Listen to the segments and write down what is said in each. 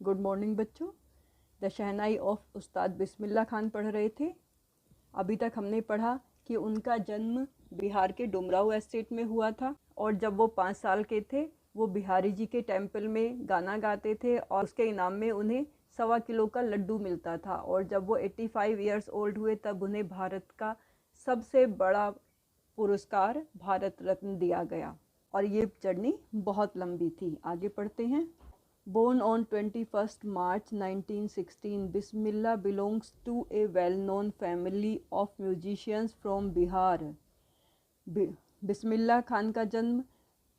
Good morning बच्चों। The shehnai of उस्ताद बिस्मिल्लाह खान पढ़ रहे थे। अभी तक हमने पढ़ा कि उनका जन्म बिहार के डुमराव एस्टेट में हुआ था और जब वो 5 साल के थे वो बिहारी जी के टेम्पल में गाना गाते थे और उसके इनाम में उन्हें 1.25 किलो का लड्डू मिलता था। और जब वो 85 ईयर्स ओल्ड हुए तब उन्हें भारत का सबसे बड़ा पुरस्कार भारत रत्न दिया गया। और ये जर्नी बहुत लंबी थी। आगे पढ़ते हैं। Born on 21st March 1916, Bismillah belongs to a well-known family of musicians from Bihar. Bismillah Khan का जन्म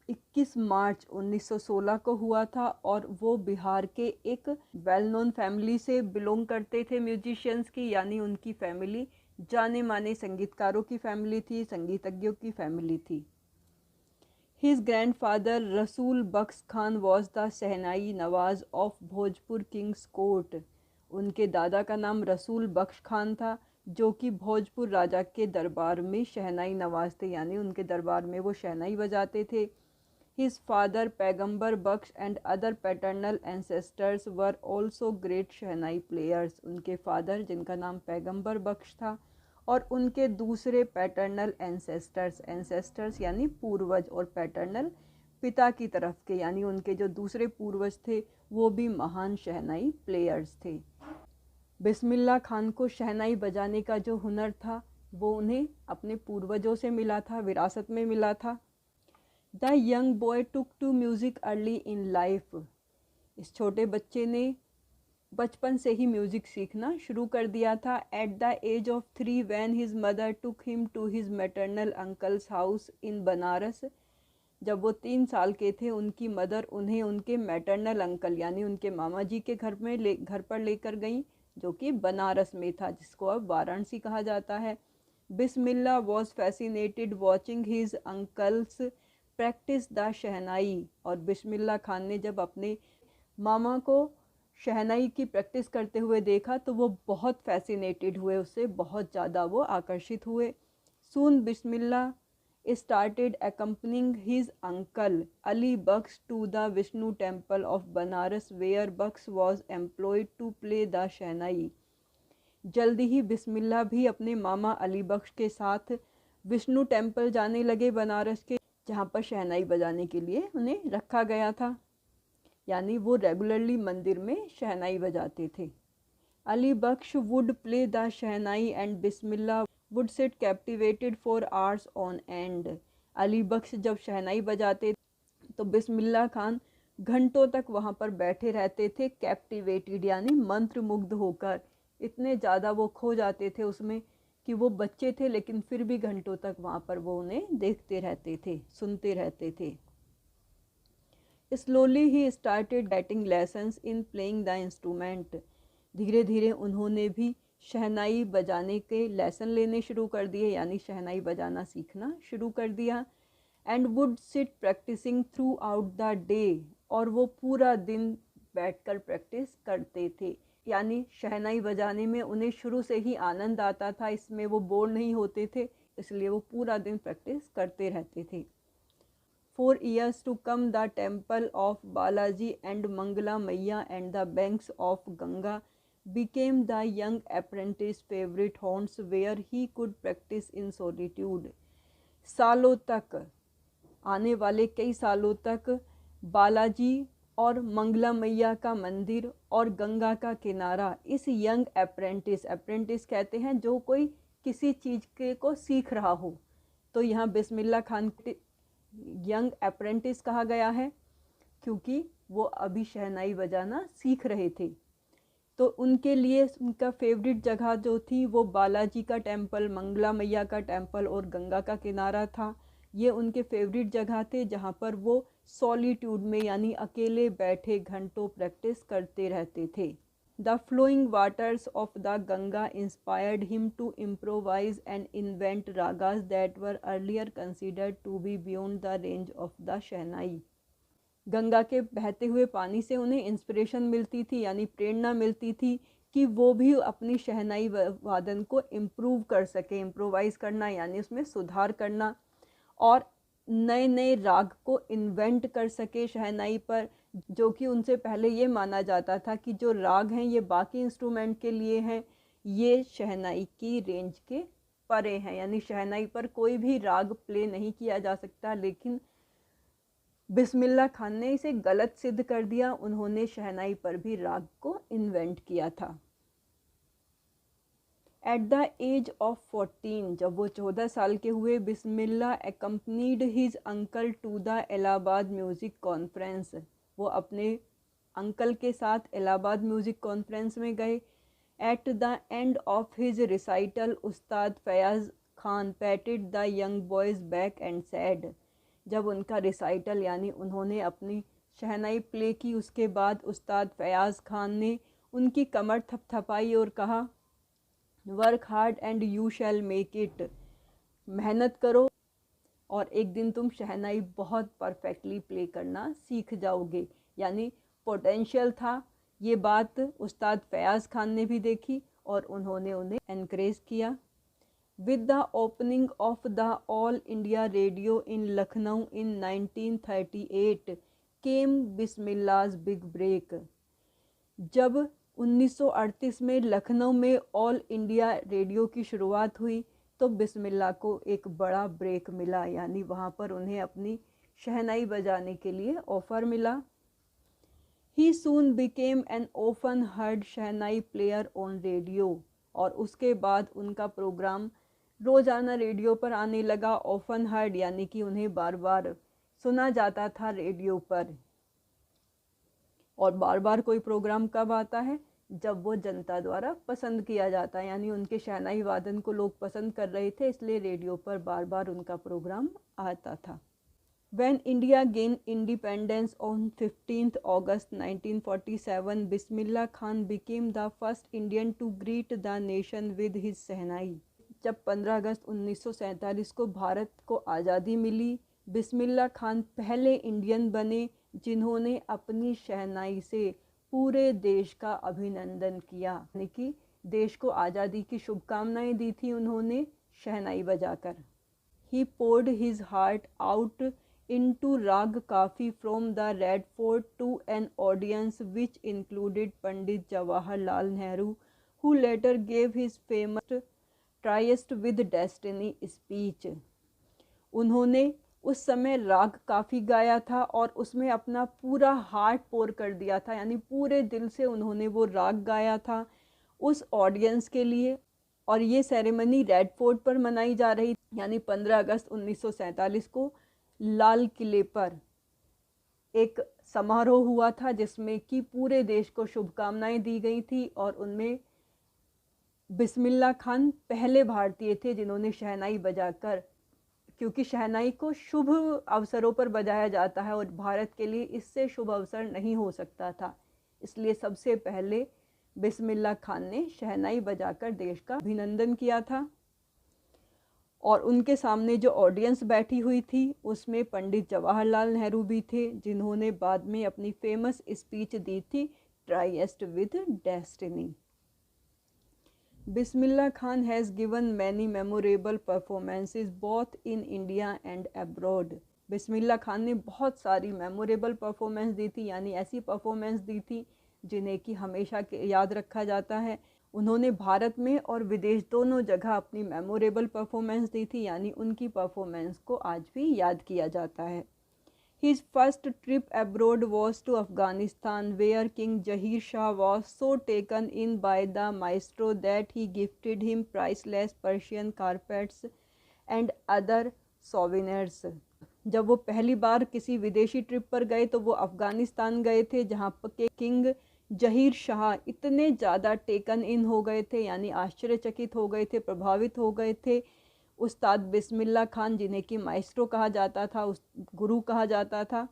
21 मार्च 1916 को हुआ था और वो बिहार के एक वेल नोन फैमिली से बिलोंग करते थे, म्यूजिशियंस की, यानी उनकी फैमिली जाने माने संगीतकारों की फैमिली थी, संगीतज्ञों की फैमिली थी। His grandfather Rasool Bux Khan was the shehnai Nawaz of Bhojpur Kings court. उनके दादा का नाम रसूल बख्श खान था जो कि भोजपुर राजा के दरबार में शहनाई नवाज थे, यानी उनके दरबार में वो शहनाई बजाते थे। His father पैगंबर बख्श and other paternal ancestors were also great shehnai players। उनके फादर जिनका नाम पैगंबर बख्श था और उनके दूसरे पैटर्नल एंसेस्टर्स यानी पूर्वज, और पैटर्नल पिता की तरफ के, यानी उनके जो दूसरे पूर्वज थे वो भी महान शहनाई प्लेयर्स थे। बिस्मिल्लाह खान को शहनाई बजाने का जो हुनर था वो उन्हें अपने पूर्वजों से मिला था, विरासत में मिला था। The young boy took to music early in life. इस छोटे बच्चे ने बचपन से ही म्यूज़िक सीखना शुरू कर दिया था। At the age of 3 when his mother took him to his maternal uncles house in Banaras. जब वो 3 साल के थे उनकी मदर उन्हें उनके मैटरनल अंकल यानी उनके मामा जी के घर पर लेकर गई, जो कि बनारस में था, जिसको अब वाराणसी कहा जाता है। Bismillah was fascinated watching his uncles practise the shehnai. और बिस्मिल्लाह खान ने जब अपने मामा को शहनाई की प्रैक्टिस करते हुए देखा तो वो बहुत फैसिनेटेड हुए, उससे बहुत ज़्यादा वो आकर्षित हुए। Soon Bismillah started accompanying his uncle Ali Bakhsh to the Vishnu temple of Banaras where Bakhsh was employed to play the shehnai. जल्दी ही बिस्मिल्लाह भी अपने मामा अली बख्श के साथ विष्णु टेम्पल जाने लगे बनारस के, जहाँ पर शहनाई बजाने के लिए उन्हें रखा गया था, यानी वो रेगुलरली मंदिर में शहनाई बजाते थे। Ali Bakhsh would play the shehnai and Bismillah would sit captivated for hours on end. Ali Bakhsh जब शहनाई बजाते तो बिस्मिल्लाह खान घंटों तक वहाँ पर बैठे रहते थे, कैप्टिवेटेड यानी मंत्रमुग्ध होकर। इतने ज़्यादा वो खो जाते थे उसमें कि वो बच्चे थे लेकिन फिर भी घंटों तक वहाँ पर वो उन्हें देखते रहते थे, सुनते रहते थे। Slowly he started getting lessons in playing the instrument। धीरे धीरे उन्होंने भी शहनाई बजाने के लेसन लेने शुरू कर दिए, यानी शहनाई बजाना सीखना शुरू कर दिया। And would sit practising throughout the day. और वो पूरा दिन बैठकर प्रैक्टिस करते थे, यानी शहनाई बजाने में उन्हें शुरू से ही आनंद आता था, इसमें वो बोर नहीं होते थे, इसलिए वो पूरा दिन प्रैक्टिस करते रहते थे। For years to come, the temple of Balaji and Mangala Maiya and the banks of Ganga became the young apprentice's favorite haunts where he could practice in solitude। सालों तक, आने वाले कई सालों तक बालाजी और मंगला मैया का मंदिर और गंगा का किनारा इस यंग अप्रेंटिस कहते हैं जो कोई किसी चीज़ के को सीख रहा हो, तो यहाँ बिस्मिल्लाह खान यंग अप्रेंटिस कहा गया है क्योंकि वो अभी शहनाई बजाना सीख रहे थे। तो उनके लिए उनका फेवरेट जगह जो थी वो बालाजी का टेम्पल, मंगला मैया का टेम्पल और गंगा का किनारा था। ये उनके फेवरेट जगह थे जहाँ पर वो सॉलिट्यूड में यानी अकेले बैठे घंटों प्रैक्टिस करते रहते थे। The flowing waters of the Ganga inspired him to improvise and invent ragas that were earlier considered to be beyond the range of the शहनाई। गंगा के बहते हुए पानी से उन्हें इंस्पिरेशन मिलती थी, यानी प्रेरणा मिलती थी कि वो भी अपनी शहनाई वादन को इम्प्रूव कर सके। इम्प्रोवाइज़ करना यानी उसमें सुधार करना और नए नए राग को इन्वेंट कर सके शहनाई पर, जो कि उनसे पहले ये माना जाता था कि जो राग हैं ये बाकी इंस्ट्रूमेंट के लिए हैं, ये शहनाई की रेंज के परे हैं, यानी शहनाई पर कोई भी राग प्ले नहीं किया जा सकता। लेकिन बिस्मिल्लाह खान ने इसे गलत सिद्ध कर दिया, उन्होंने शहनाई पर भी राग को इन्वेंट किया था। एट द एज ऑफ 14, जब वो 14 साल के हुए, बिस्मिल्लाह accompanied his uncle to the Allahabad music conference. वो अपने अंकल के साथ इलाहाबाद म्यूज़िक कॉन्फ्रेंस में गए। At the end of his recital, Ustad Fayaz Khan patted the young boy's back and said. जब उनका रिसाइटल यानी उन्होंने अपनी शहनाई प्ले की, उसके बाद उस्ताद फयाज़ खान ने उनकी कमर थपथपाई और कहा, work hard and you shall make it. मेहनत करो और एक दिन तुम शहनाई बहुत परफेक्टली प्ले करना सीख जाओगे। यानी पोटेंशियल था, ये बात उस्ताद फयाज़ खान ने भी देखी और उन्होंने उन्हें एनकरेज किया। With the opening of the All India Radio in Lucknow in 1938 came Bismillah's big break. जब 1938 में लखनऊ में ऑल इंडिया रेडियो की शुरुआत हुई तो बिस्मिल्लाह को एक बड़ा ब्रेक मिला, यानी वहाँ पर उन्हें अपनी शहनाई बजाने के लिए ऑफ़र मिला। He soon became an often heard shehnai player on radio, और उसके बाद उनका प्रोग्राम रोज़ाना रेडियो पर आने लगा। ऑफन हर्ड यानी कि उन्हें बार बार सुना जाता था रेडियो पर। और बार बार कोई प्रोग्राम कब आता है? जब वो जनता द्वारा पसंद किया जाता है, यानी उनके शहनाई वादन को लोग पसंद कर रहे थे, इसलिए रेडियो पर बार बार उनका प्रोग्राम आता था। When India gained independence on 15th August 1947, Bismillah Khan became the first Indian to greet the nation with his शहनाई। जब 15 अगस्त 1947 को भारत को आज़ादी मिली, बिस्मिल्लाह खान पहले इंडियन बने जिन्होंने अपनी शहनाई से पूरे देश का अभिनंदन किया, यानी कि देश को आज़ादी की शुभकामनाएं दी थी उन्होंने शहनाई बजाकर। He poured his heart out into Rag Kafi from the Red Fort to an audience which included Pandit Jawaharlal Nehru, who later gave his famous Tryst with Destiny speech। उन्होंने उस समय राग काफ़ी गाया था और उसमें अपना पूरा हार्ट पोर कर दिया था, यानी पूरे दिल से उन्होंने वो राग गाया था उस ऑडियंस के लिए। और ये सेरेमनी रेड फोर्ट पर मनाई जा रही, यानी 15 अगस्त 1947 को लाल किले पर एक समारोह हुआ था जिसमें कि पूरे देश को शुभकामनाएं दी गई थी, और उनमें बिस्मिल्लाह खान पहले भारतीय थे जिन्होंने शहनाई बजाकर, क्योंकि शहनाई को शुभ अवसरों पर बजाया जाता है और भारत के लिए इससे शुभ अवसर नहीं हो सकता था, इसलिए सबसे पहले बिस्मिल्लाह खान ने शहनाई बजाकर देश का अभिनंदन किया था। और उनके सामने जो ऑडियंस बैठी हुई थी उसमें पंडित जवाहरलाल नेहरू भी थे, जिन्होंने बाद में अपनी फेमस स्पीच दी थी, tryst with destiny. Bismillah Khan has given many memorable performances both in India and abroad. Bismillah Khan ने बहुत सारी मेमोरेबल परफॉर्मेंस दी थी, यानी ऐसी परफॉर्मेंस दी थी जिन्हें कि हमेशा के याद रखा जाता है। उन्होंने भारत में और विदेश दोनों जगह अपनी मेमोरेबल परफॉर्मेंस दी थी, यानी उनकी परफॉर्मेंस को आज भी याद किया जाता है। His first trip abroad was to Afghanistan, where King Jahir Shah was so taken in by the maestro that he gifted him priceless Persian carpets and other souvenirs। जब वो पहली बार किसी विदेशी ट्रिप पर गए तो वो अफ़गानिस्तान गए थे, जहाँ पर किंग जहीर शाह इतने ज़्यादा टेकन इन हो गए थे, यानी आश्चर्यचकित हो गए थे, प्रभावित हो गए थे उस्ताद बिस्मिल्लाह खान, जिन्हें कि माइस्ट्रो कहा जाता था, उस गुरु कहा जाता था,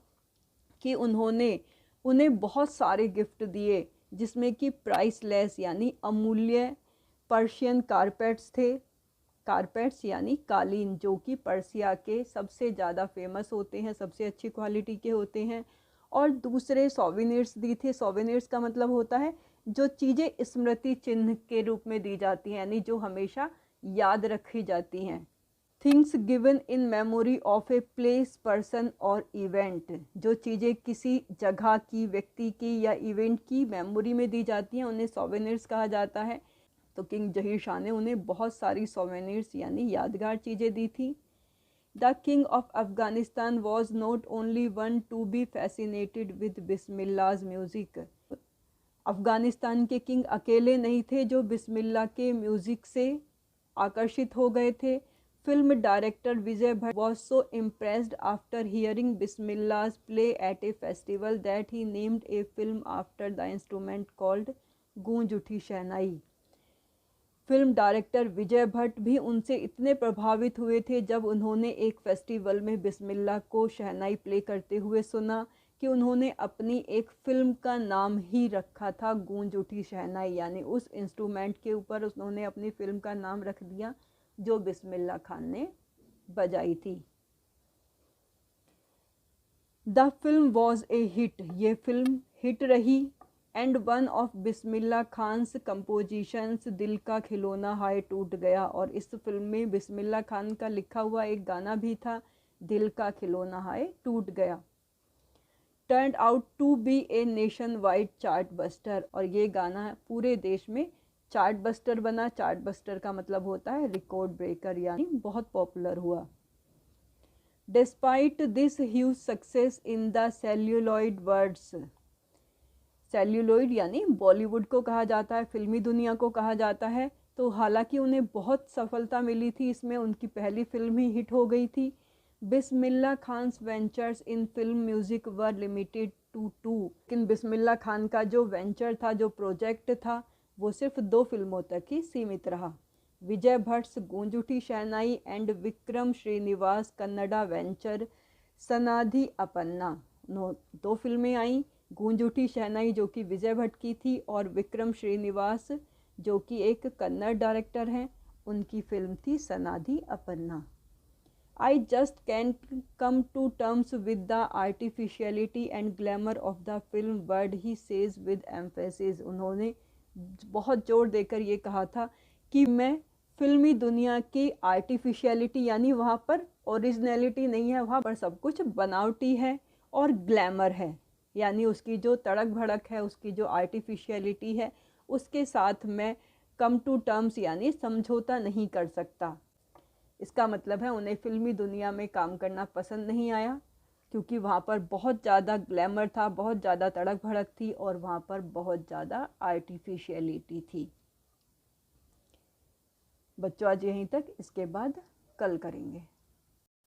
कि उन्होंने उन्हें बहुत सारे गिफ्ट दिए जिसमें कि प्राइसलेस यानी अमूल्य पर्शियन कारपेट्स थे। कारपेट्स यानी कालीन, जो कि पर्सिया के सबसे ज़्यादा फेमस होते हैं, सबसे अच्छी क्वालिटी के होते हैं। और दूसरे सोवेनिर्स दी थे। सोवेनिर्स का मतलब होता है जो चीज़ें स्मृति चिन्ह के रूप में दी जाती हैं, यानी जो हमेशा याद रखी जाती हैं। Things given in memory of a place, person और इवेंट। जो चीज़ें किसी जगह की, व्यक्ति की या इवेंट की मेमोरी में दी जाती हैं उन्हें सोवेनिर्स कहा जाता है। तो किंग जहीर शाह ने उन्हें बहुत सारी सोवेनिर्स यानी यादगार चीज़ें दी थी। The king of Afghanistan was not only one to be fascinated with Bismillah's music. Afghanistan के किंग अकेले नहीं थे जो बिस्मिल्लाह के म्यूज़िक से आकर्षित हो गए थे। Film director Vijay Bhatt was so impressed after hearing Bismillah's play at a festival that he named a film after the instrument called Goonj Uthi Shehnai. Film director Vijay Bhatt भी उनसे इतने प्रभावित हुए थे जब उन्होंने एक फेस्टिवल में बिस्मिल्लाह को शहनाई प्ले करते हुए सुना कि उन्होंने अपनी एक फिल्म का नाम ही रखा था गूंज उठी शहनाई, यानी उस इंस्ट्रूमेंट के ऊपर उन्होंने अपनी फिल्म का नाम रख दिया जो बिस्मिल्लाह खान ने बजाई थी। The film was a hit, ये फिल्म हिट रही। And one of Bismillah Khan's compositions दिल का खिलौना हाय टूट गया, और इस फिल्म में बिस्मिल्लाह खान का लिखा हुआ एक गाना भी था, दिल का खिलौना हाय टूट गया। Turned out to be a nationwide chartbuster, और ये गाना पूरे देश में चार्ट बस्टर बना। चार्ट बस्टर का मतलब होता है रिकॉर्ड ब्रेकर, यानी बहुत पॉपुलर हुआ। Despite this huge success in the celluloid words, celluloid यानी बॉलीवुड को कहा जाता है, फिल्मी दुनिया को कहा जाता है। तो हालांकि उन्हें बहुत सफलता मिली थी इसमें, उनकी पहली फिल्म ही हिट हो गई थी। Bismillah Khan's ventures in film music were limited to 2, लेकिन बिस्मिल्लाह खान का जो वेंचर था, जो प्रोजेक्ट था, वो सिर्फ 2 फिल्मों तक ही सीमित रहा। विजय भट्ट्स गूंज उठी शहनाई एंड विक्रम श्रीनिवास कन्नड़ा वेंचर सनाधि अपन्ना, 2 फिल्में आई। गूंज उठी शहनाई जो कि विजय भट्ट की थी, और विक्रम श्रीनिवास जो कि एक कन्नड़ डायरेक्टर हैं, उनकी फिल्म थी Sanadhi Appanna. I just can't come to terms with the artificiality and glamour of the film world, he says with emphasis. उन्होंने बहुत जोर देकर ये कहा था कि मैं फिल्मी दुनिया की आर्टिफिशियलिटी यानी वहाँ पर ओरिजिनलिटी नहीं है, वहाँ पर सब कुछ बनावटी है, और ग्लैमर है यानी उसकी जो तड़क भड़क है, उसकी जो आर्टिफिशियलिटी है, उसके साथ मैं कम टू टर्म्स यानी समझौता नहीं कर सकता। इसका मतलब है उन्हें फिल्मी दुनिया में काम करना पसंद नहीं आया, क्योंकि वहाँ पर बहुत ज़्यादा ग्लैमर था, बहुत ज़्यादा तड़क भड़क थी, और वहाँ पर बहुत ज़्यादा आर्टिफिशियलिटी थी। बच्चों आज यहीं तक, इसके बाद कल करेंगे।